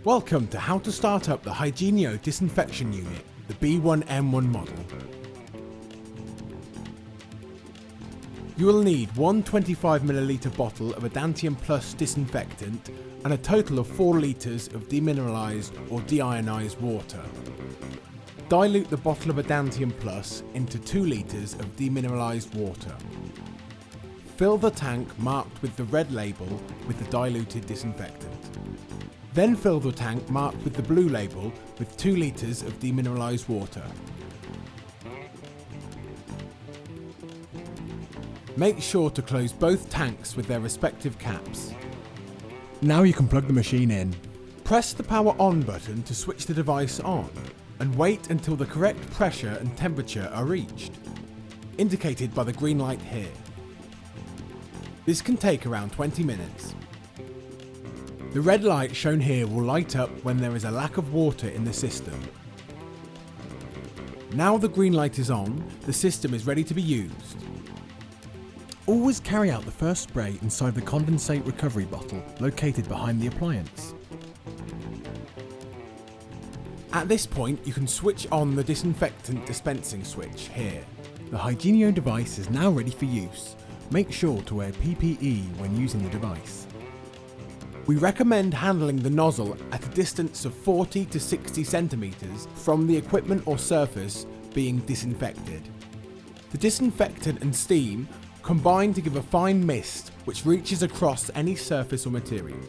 Welcome to how to start up the Hygienio disinfection unit, the B1N1 model. You will need one 25ml bottle of Hygienio Plus disinfectant and a total of 4 litres of demineralised or deionised water. Dilute the bottle of Hygienio Plus into 2 litres of demineralised water. Fill the tank marked with the red label with the diluted disinfectant. Then fill the tank marked with the blue label with 2 litres of demineralised water. Make sure to close both tanks with their respective caps. Now you can plug the machine in. Press the power on button to switch the device on and wait until the correct pressure and temperature are reached, indicated by the green light here. This can take around 20 minutes. The red light shown here will light up when there is a lack of water in the system. Now the green light is on, the system is ready to be used. Always carry out the first spray inside the condensate recovery bottle located behind the appliance. At this point you can switch on the disinfectant dispensing switch here. The Hygienio device is now ready for use. Make sure to wear PPE when using the device. We recommend handling the nozzle at a distance of 40 to 60 centimetres from the equipment or surface being disinfected. The disinfectant and steam combine to give a fine mist which reaches across any surface or material.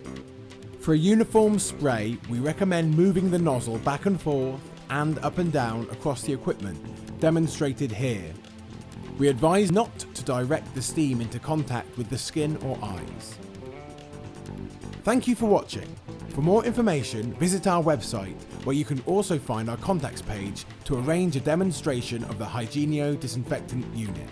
For a uniform spray, we recommend moving the nozzle back and forth and up and down across the equipment, demonstrated here. We advise not to direct the steam into contact with the skin or eyes. Thank you for watching. For more information, visit our website where you can also find our contacts page to arrange a demonstration of the Hygienio disinfectant unit.